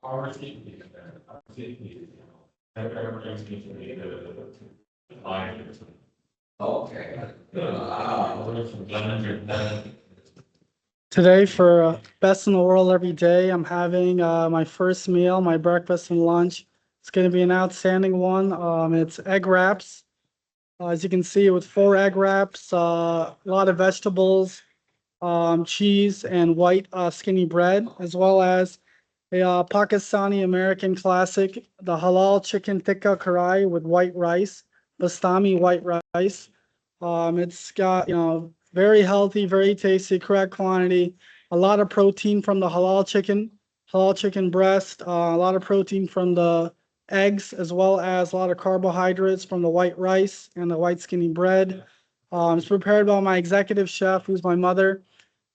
Okay. Today for best in the world every day, I'm having my first meal, my breakfast and lunch. It's going to be an outstanding one. It's egg wraps. As you can see, with 4 egg wraps, a lot of vegetables, cheese, and white skinny bread, as well as a Pakistani American classic, the halal chicken tikka karai with white rice, bastami white rice. It's got, very healthy, very tasty, correct quantity, a lot of protein from the halal chicken breast, a lot of protein from the eggs, as well as a lot of carbohydrates from the white rice and the white skinny bread. It's prepared by my executive chef, who's my mother,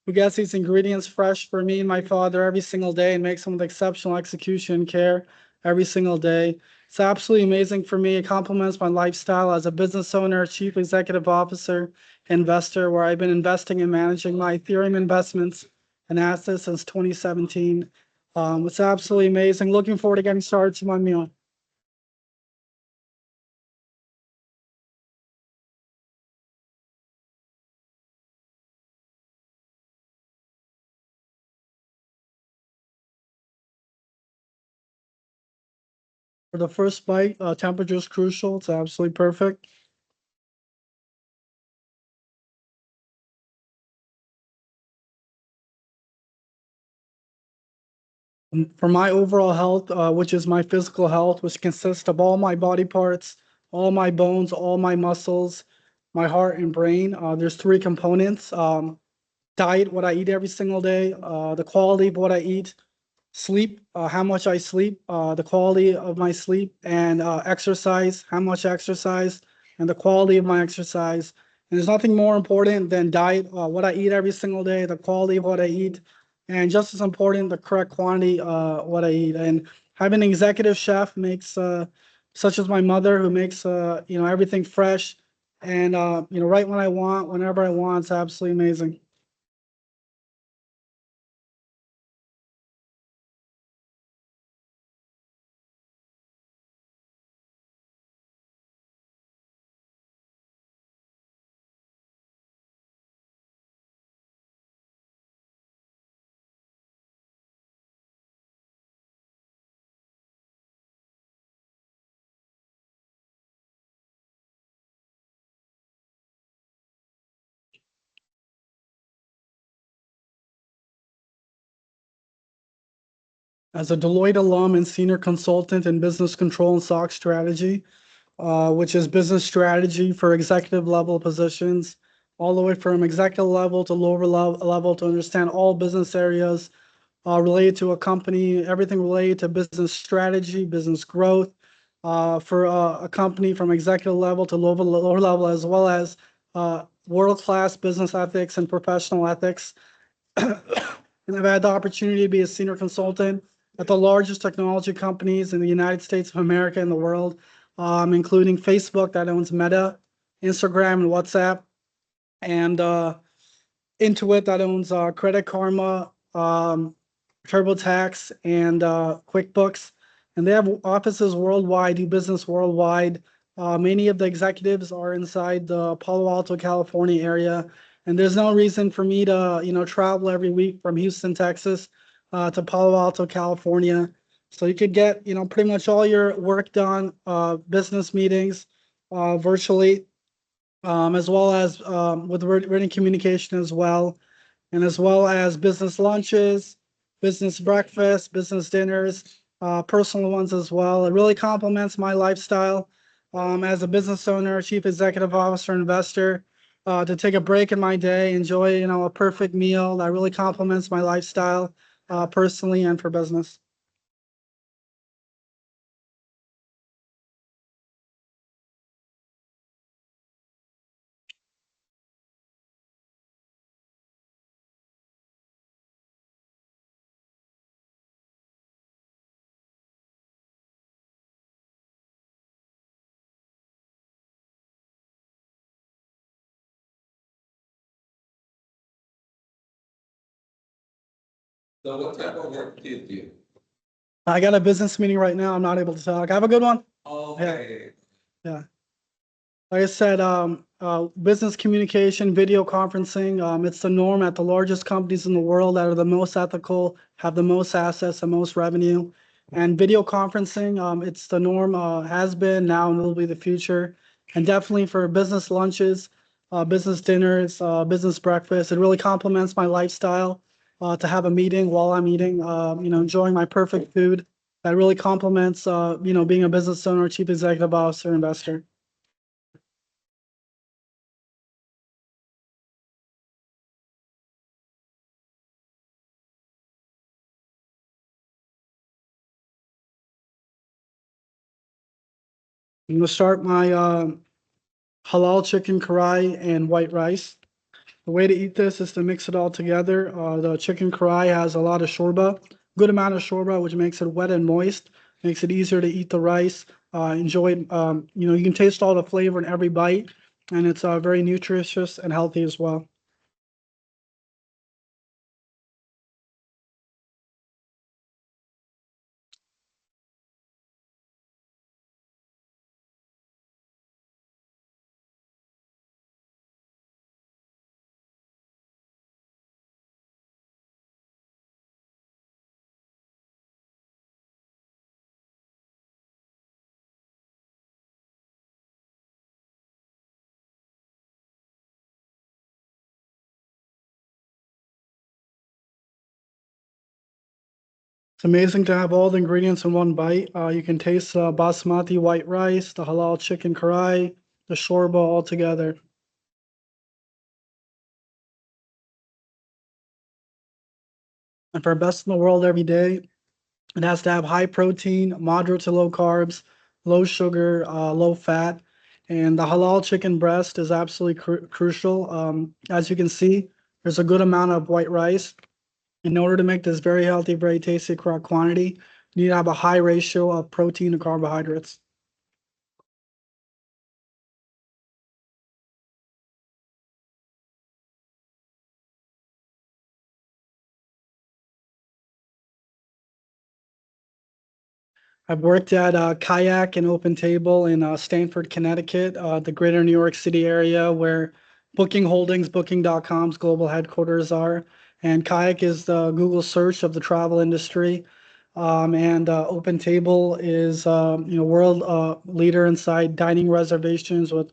who gets these ingredients fresh for me and my father every single day and makes them with exceptional execution and care every single day. It's absolutely amazing for me. It complements my lifestyle as a business owner, chief executive officer, investor, where I've been investing and managing my Ethereum investments and assets since 2017. It's absolutely amazing. Looking forward to getting started to my meal. For the first bite, temperature is crucial. It's absolutely perfect. For my overall health, which is my physical health, which consists of all my body parts, all my bones, all my muscles, my heart and brain, there's 3 components. Diet, what I eat every single day, the quality of what I eat, sleep, how much I sleep, the quality of my sleep, and exercise, how much I exercise, and the quality of my exercise. And there's nothing more important than diet, what I eat every single day, the quality of what I eat, and just as important, the correct quantity, what I eat. And having an executive chef makes, such as my mother, who makes, everything fresh and, right when I want, whenever I want. It's absolutely amazing. As a Deloitte alum and senior consultant in business control and SOX strategy, which is business strategy for executive level positions, all the way from executive level to lower level to understand all business areas related to a company, everything related to business strategy, business growth, for a company from executive level to lower level, as well as world-class business ethics and professional ethics. And I've had the opportunity to be a senior consultant at the largest technology companies in the United States of America and the world, including Facebook that owns Meta, Instagram and WhatsApp, and Intuit that owns Credit Karma, TurboTax, and QuickBooks. And they have offices worldwide, do business worldwide. Many of the executives are inside the Palo Alto, California area. And there's no reason for me to, travel every week from Houston, Texas, to Palo Alto, California. So you could get, pretty much all your work done, business meetings, virtually, as well as with written communication as well, and as well as business lunches, business breakfast, business dinners, personal ones as well. It really complements my lifestyle as a business owner, chief executive officer, investor. To take a break in my day, enjoy a perfect meal that really complements my lifestyle personally and for business. So what type of work do you do? I got a business meeting right now. I'm not able to talk. Have a good one. Okay. Yeah. Like I said, business communication, video conferencing, it's the norm at the largest companies in the world that are the most ethical, have the most assets, the most revenue. And video conferencing, it's the norm, has been, now, and will be the future. And definitely for business lunches, business dinners, business breakfast, it really complements my lifestyle to have a meeting while I'm eating, enjoying my perfect food. That really complements, being a business owner, chief executive officer, investor. I'm gonna start my halal chicken karai and white rice. The way to eat this is to mix it all together. The chicken karai has a lot of shorba, good amount of shorba, which makes it wet and moist, makes it easier to eat the rice. Enjoy it. You can taste all the flavor in every bite, and it's very nutritious and healthy as well. It's amazing to have all the ingredients in one bite. You can taste basmati white rice, the halal chicken karai, the shorba all together. And for best in the world every day, it has to have high protein, moderate to low carbs, low sugar, low fat. And the halal chicken breast is absolutely crucial. As you can see, there's a good amount of white rice. In order to make this very healthy, very tasty, correct quantity, you need to have a high ratio of protein to carbohydrates. I've worked at Kayak and Open Table in Stamford, Connecticut, the greater New York City area where Booking Holdings, Booking.com's global headquarters are. And Kayak is the Google search of the travel industry. And Open Table is, world leader inside dining reservations with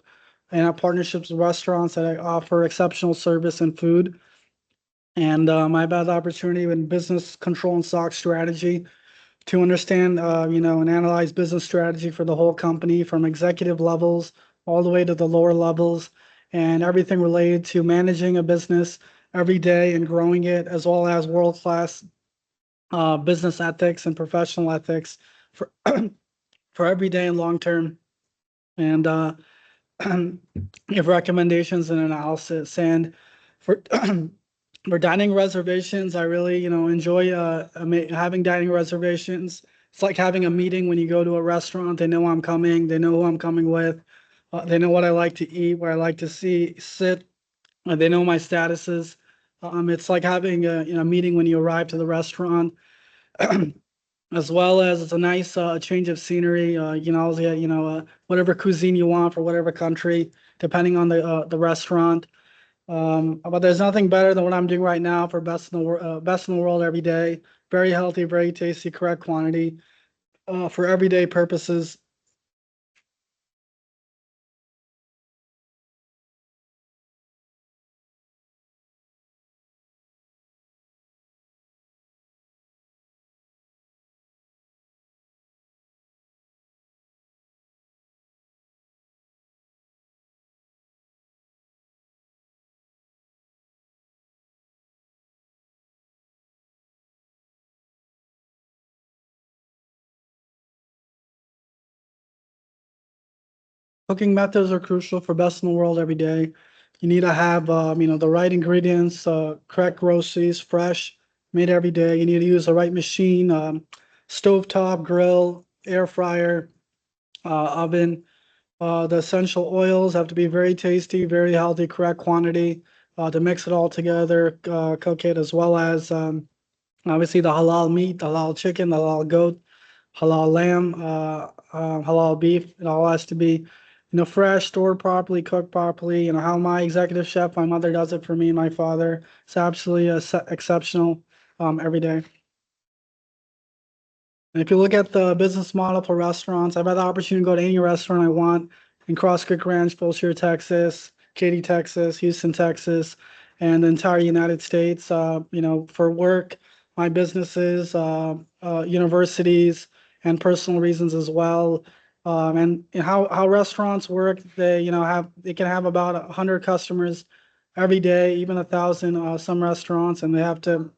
and have partnerships with restaurants that offer exceptional service and food. And I've had the opportunity in business control and stock strategy to understand, and analyze business strategy for the whole company from executive levels all the way to the lower levels and everything related to managing a business every day and growing it, as well as world-class business ethics and professional ethics for for every day and long term. And give recommendations and analysis. And for for dining reservations, I really, enjoy having dining reservations. It's like having a meeting when you go to a restaurant. They know I'm coming. They know who I'm coming with. They know what I like to eat, where I like to sit. They know my statuses. It's like having a meeting when you arrive to the restaurant, as well as it's a nice change of scenery. Whatever cuisine you want for whatever country, depending on the restaurant. But there's nothing better than what I'm doing right now for best in the world every day. Very healthy, very tasty, correct quantity for everyday purposes. Cooking methods are crucial for best in the world every day. You need to have, the right ingredients, correct groceries, fresh, made every day. You need to use the right machine, stovetop, grill, air fryer, oven. The essential oils have to be very tasty, very healthy, correct quantity to mix it all together, cook it, as well as obviously the halal meat, the halal chicken, the halal goat. halal lamb, halal beef. It all has to be, fresh, stored properly, cooked properly. How my executive chef, my mother does it for me and my father. It's absolutely exceptional every day. And if you look at the business model for restaurants, I've had the opportunity to go to any restaurant I want in Cross Creek Ranch, Fulshire, Texas, Katy, Texas, Houston, Texas, and the entire United States. For work, my businesses, universities, and personal reasons as well. And how restaurants work, they can have about 100 customers every day, even 1,000. Some restaurants, and they have to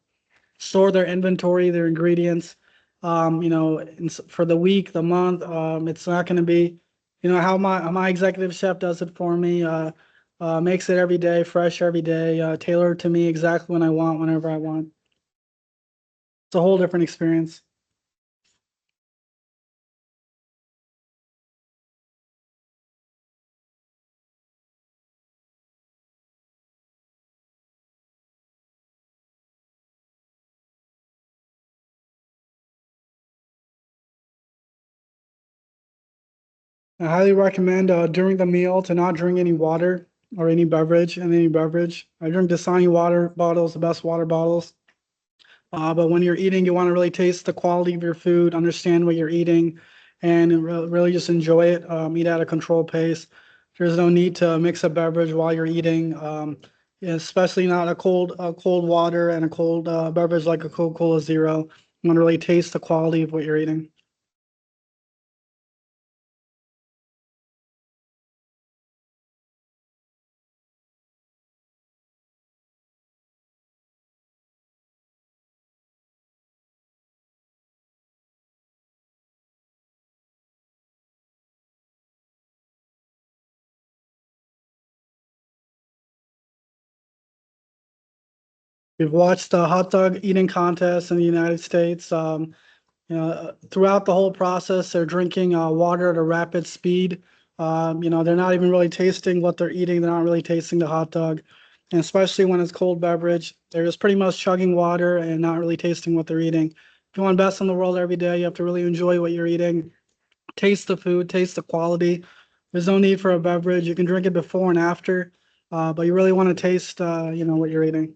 store their inventory, their ingredients, for the week, the month. It's not going to be, how my executive chef does it for me. Makes it every day, fresh every day, tailored to me exactly when I want, whenever I want. It's a whole different experience. I highly recommend during the meal to not drink any water or any beverage and any beverage. I drink Dasani water bottles, the best water bottles. But when you're eating, you want to really taste the quality of your food, understand what you're eating, and really just enjoy it. Eat at a controlled pace. There's no need to mix a beverage while you're eating, especially not a cold water and a cold beverage like a Coca-Cola Zero. You want to really taste the quality of what you're eating. We've watched the hot dog eating contest in the United States. Throughout the whole process, they're drinking water at a rapid speed. They're not even really tasting what they're eating. They're not really tasting the hot dog. And especially when it's cold beverage, they're just pretty much chugging water and not really tasting what they're eating. If you want best in the world every day, you have to really enjoy what you're eating, taste the food, taste the quality. There's no need for a beverage. You can drink it before and after, but you really want to taste, what you're eating.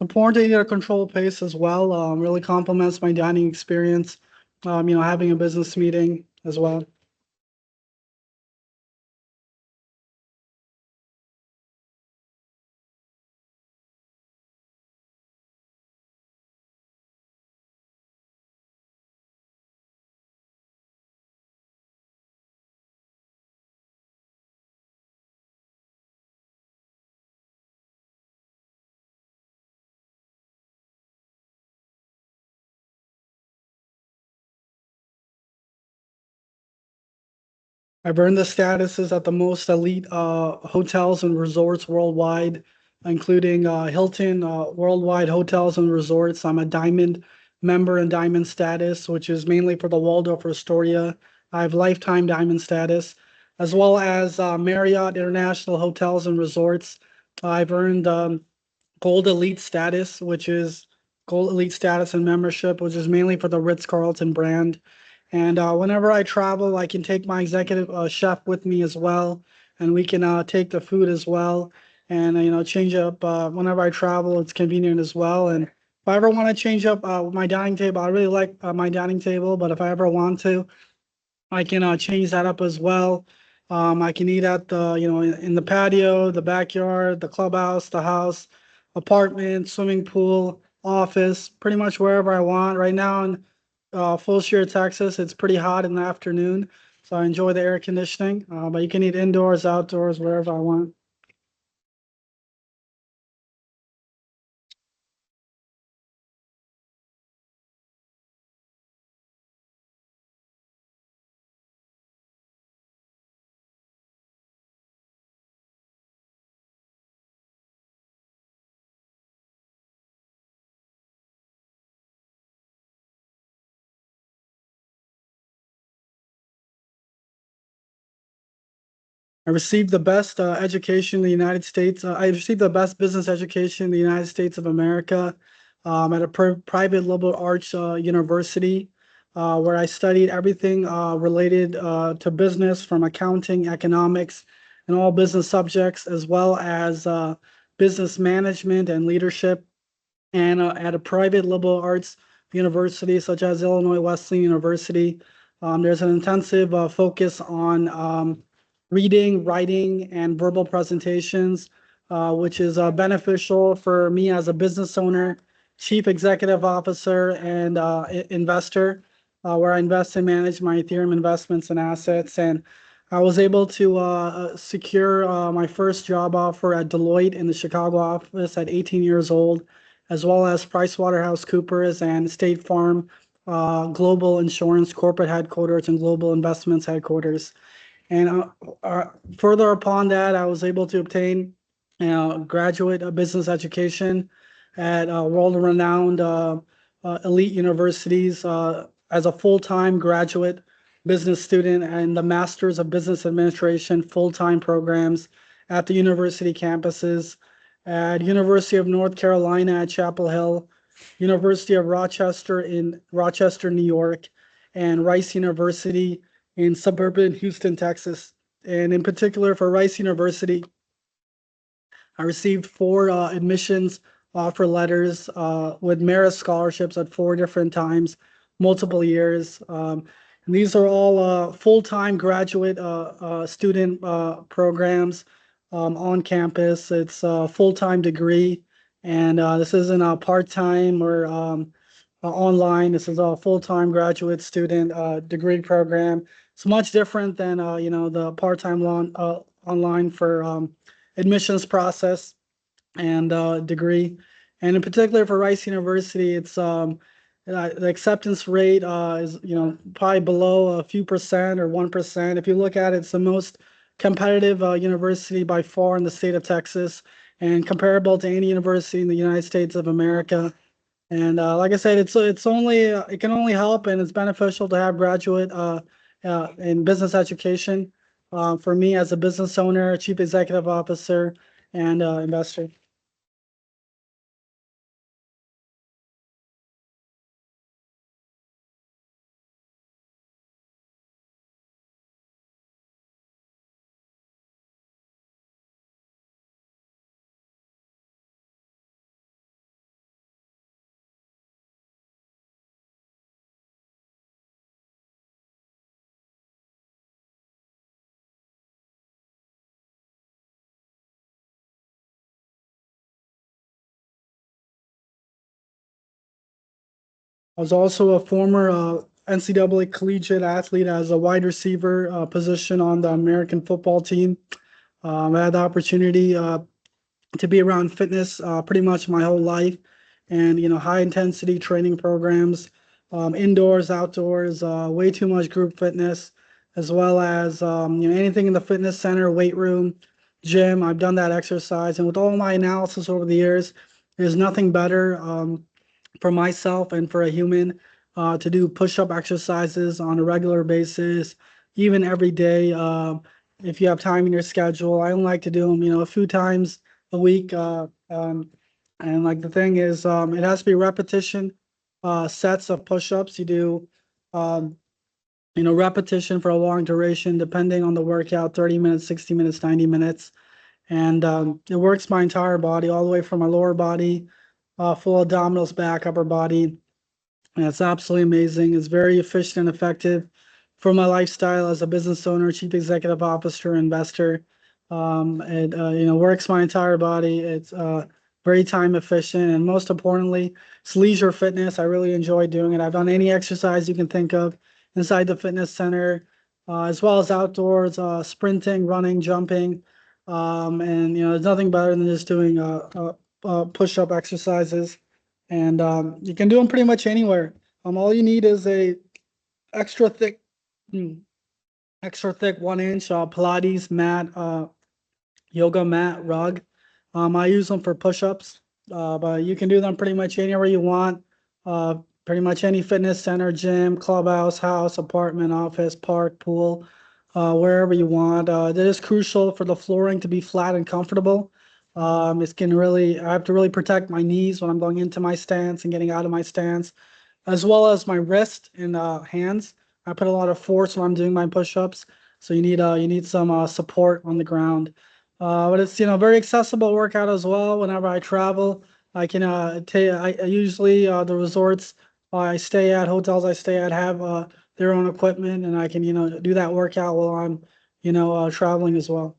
Important to eat at a controlled pace as well. Really complements my dining experience. Having a business meeting as well. I've earned the statuses at the most elite hotels and resorts worldwide, including Hilton Worldwide Hotels and Resorts. I'm a diamond member in diamond status, which is mainly for the Waldorf Astoria. I have lifetime diamond status, as well as Marriott International Hotels and Resorts. I've earned Gold Elite status, which is Gold Elite status and membership, which is mainly for the Ritz-Carlton brand. And whenever I travel, I can take my executive chef with me as well, and we can take the food as well, and change up whenever I travel. It's convenient as well. And if I ever want to change up my dining table, I really like my dining table, but if I ever want to, I can change that up as well. I can eat at in the patio, the backyard, the clubhouse, the house, apartment, swimming pool, office, pretty much wherever I want. Right now in Fulshire, Texas, it's pretty hot in the afternoon, so I enjoy the air conditioning. But you can eat indoors, outdoors, wherever I want. I received the best education in the United States. I received the best business education in the United States of America at a private liberal arts university, where I studied everything related to business, from accounting, economics, and all business subjects, as well as business management and leadership. And at a private liberal arts university such as Illinois Wesleyan University, there's an intensive focus on reading, writing, and verbal presentations, which is beneficial for me as a business owner, chief executive officer, and investor, where I invest and manage my Ethereum investments and assets. And I was able to secure my first job offer at Deloitte in the Chicago office at 18 years old, as well as PricewaterhouseCoopers and State Farm Global Insurance Corporate Headquarters and Global Investments Headquarters. And further upon that, I was able to obtain graduate business education at world-renowned elite universities as a full-time graduate business student and the Masters of Business Administration full-time programs at the university campuses at University of North Carolina at Chapel Hill, University of Rochester in Rochester, New York, and Rice University in suburban Houston, Texas. And in particular for Rice University, I received 4 admissions offer letters with merit scholarships at 4 different times, multiple years. And these are all full-time graduate student programs on campus. It's a full-time degree, and this isn't a part-time or online. This is a full-time graduate student degree program. It's much different than the part-time online for admissions process and degree. And in particular for Rice University, it's the acceptance rate is probably below a few percent or 1%. If you look at it, it's the most competitive university by far in the state of Texas, and comparable to any university in the United States of America. And like I said, it's only it can only help, and it's beneficial to have graduate in business education for me as a business owner, chief executive officer, and investor. I was also a former NCAA collegiate athlete as a wide receiver position on the American football team. I had the opportunity to be around fitness pretty much my whole life, and high intensity training programs, indoors, outdoors, way too much group fitness, as well as anything in the fitness center, weight room, gym. I've done that exercise, and with all my analysis over the years, there's nothing better for myself and for a human to do push-up exercises on a regular basis, even every day. If you have time in your schedule, I don't like to do them, a few times a week. And like the thing is, it has to be repetition sets of push-ups. You do, repetition for a long duration, depending on the workout, 30 minutes, 60 minutes, 90 minutes. And it works my entire body, all the way from my lower body, full abdominals, back, upper body. And it's absolutely amazing. It's very efficient and effective for my lifestyle as a business owner, chief executive officer, investor. It works my entire body. It's very time efficient, and most importantly, it's leisure fitness. I really enjoy doing it. I've done any exercise you can think of inside the fitness center, as well as outdoors, sprinting, running, jumping, and there's nothing better than just doing push-up exercises. And you can do them pretty much anywhere. All you need is a extra thick, mm, extra thick 1 inch Pilates mat, yoga mat, rug. I use them for push-ups, but you can do them pretty much anywhere you want. Pretty much any fitness center, gym, clubhouse, house, apartment, office, park, pool. wherever you want. That is crucial for the flooring to be flat and comfortable. I have to really protect my knees when I'm going into my stance and getting out of my stance, as well as my wrist and hands. I put a lot of force when I'm doing my push-ups, so you need some support on the ground. But it's very accessible workout as well. Whenever I travel, I can take. I usually the resorts I stay at, hotels I stay at have their own equipment, and I can do that workout while I'm traveling as well.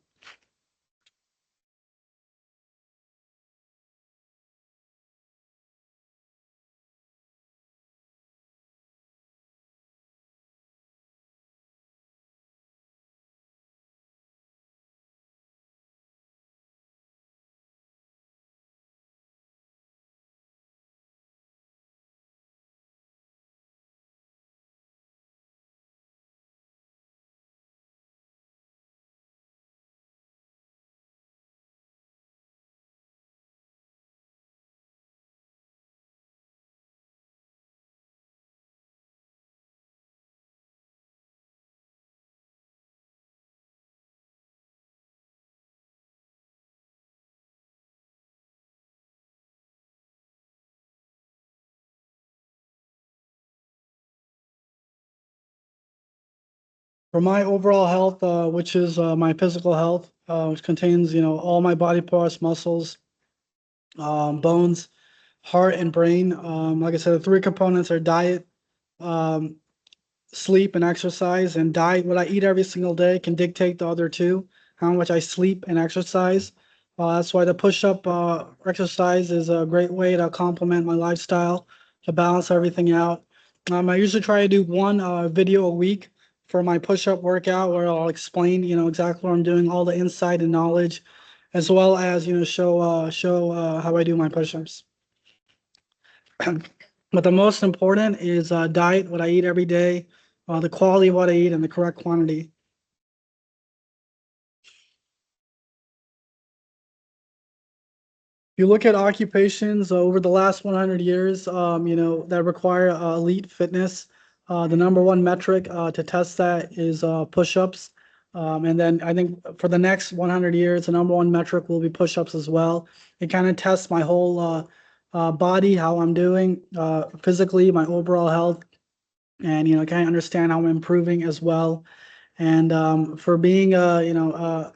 For my overall health, which is my physical health, which contains all my body parts, muscles, bones, heart, and brain. Like I said, the three components are diet, um, sleep, and exercise. And diet, what I eat every single day, can dictate the other two, how much I sleep and exercise. That's why the push-up exercise is a great way to complement my lifestyle, to balance everything out. I usually try to do one video a week for my push-up workout, where I'll explain, exactly what I'm doing, all the insight and knowledge, as well as, show how I do my push-ups. But the most important is diet, what I eat every day, the quality of what I eat, and the correct quantity. You look at occupations over the last 100 years, that require elite fitness. The number one metric to test that is push-ups. And then I think for the next 100 years, the number one metric will be push-ups as well. It kind of tests my whole body, how I'm doing physically, my overall health, and kind of understand how I'm improving as well. And for being a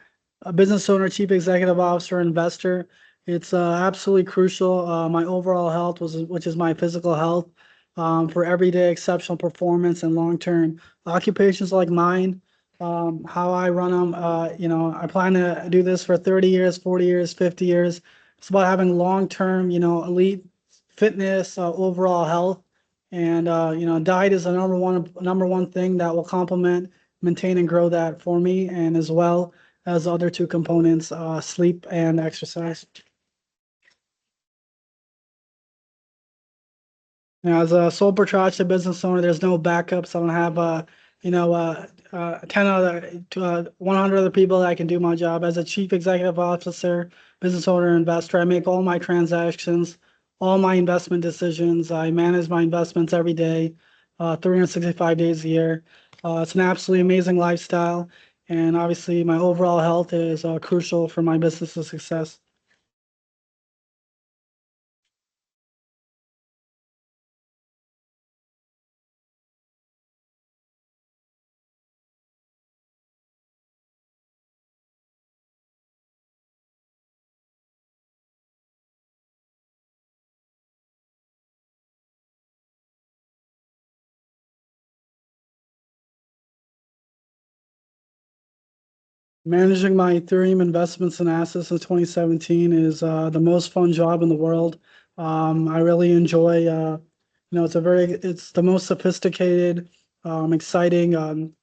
business owner, chief executive officer, investor, it's absolutely crucial. My overall health which is my physical health, for everyday exceptional performance and long-term occupations like mine. How I run them, I plan to do this for 30 years, 40 years, 50 years. It's about having long-term, elite fitness, overall health, and diet is the number one thing that will complement, maintain, and grow that for me, and as well as the other two components, sleep and exercise. Now, as a sole proprietor business owner, there's no backups. I don't have 100 other people that can do my job. As a chief executive officer, business owner, investor, I make all my transactions, all my investment decisions. I manage my investments every day, 365 days a year. It's an absolutely amazing lifestyle, and obviously my overall health is crucial for my business's success. Managing my Ethereum investments and assets in 2017 is the most fun job in the world. I really enjoy, it's the most sophisticated, exciting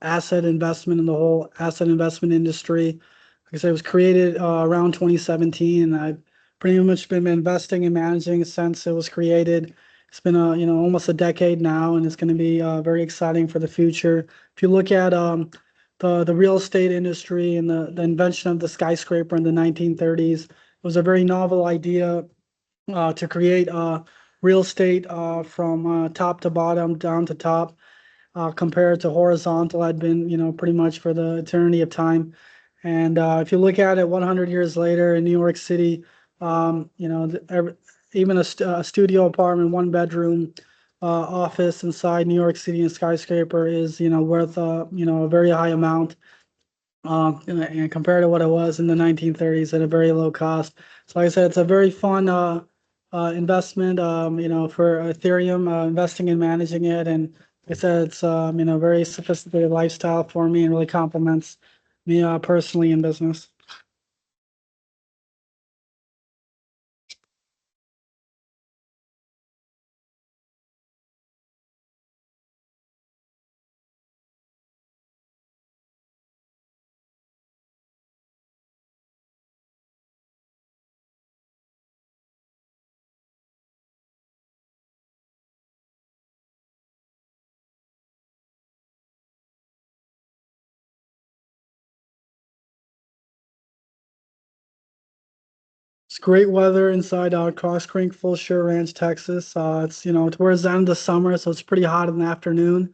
asset investment in the whole asset investment industry. Like I said, it was created around 2017, and I've pretty much been investing and managing since it was created. It's been almost a decade now, and it's going to be very exciting for the future. If you look at the real estate industry and the invention of the skyscraper in the 1930s, it was a very novel idea to create real estate from top to bottom, down to top. compared to horizontal had been, pretty much for the eternity of time. And if you look at it 100 years later in New York City, even a studio apartment, one bedroom office inside New York City and skyscraper is, worth a very high amount. And compared to what it was in the 1930s at a very low cost. So like I said, it's a very fun investment, for Ethereum, investing and managing it. And like I said, it's, very sophisticated lifestyle for me and really complements me personally in business. It's great weather inside Cross Creek, Full Shore Ranch, Texas. It's, towards the end of the summer, so it's pretty hot in the afternoon.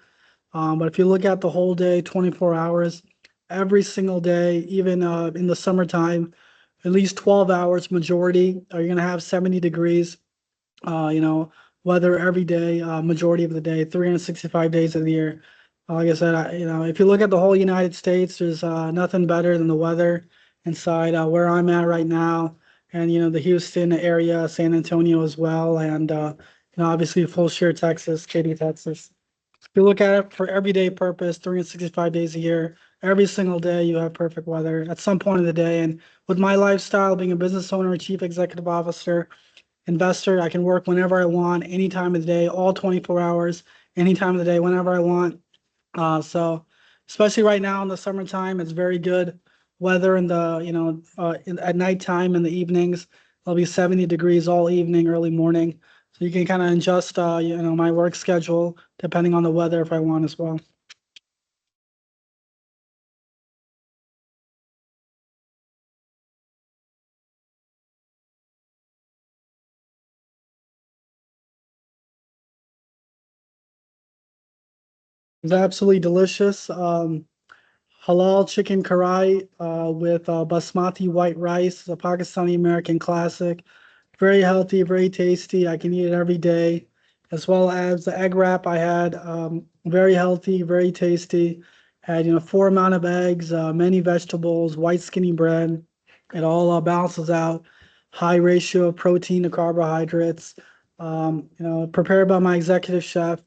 But if you look at the whole day, 24 hours, every single day, even in the summertime, at least 12 hours majority, you're going to have 70 degrees, you know, weather every day, majority of the day, 365 days of the year. Like I said, if you look at the whole United States, there's nothing better than the weather inside where I'm at right now. And, the Houston area, San Antonio as well. And, obviously Full Share, Texas, Katy, Texas. If you look at it for everyday purpose, 365 days a year, every single day you have perfect weather at some point of the day. And with my lifestyle, being a business owner, chief executive officer, investor, I can work whenever I want, any time of the day, all 24 hours, any time of the day, whenever I want. So especially right now in the summertime, it's very good weather in the, at nighttime in the evenings. It'll be 70 degrees all evening, early morning. So you can kind of adjust, my work schedule depending on the weather if I want as well. It's absolutely delicious. Halal chicken karai with basmati white rice, a Pakistani American classic. Very healthy, very tasty. I can eat it every day, as well as the egg wrap I had. Very healthy, very tasty. Had four amount of eggs, many vegetables, white skinny bread. It all balances out. High ratio of protein to carbohydrates. Prepared by my executive chef,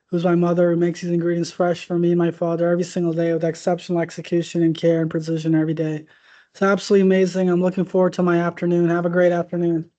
who's my mother, who makes these ingredients fresh for me and my father every single day with exceptional execution and care and precision every day. It's absolutely amazing. I'm looking forward to my afternoon. Have a great afternoon.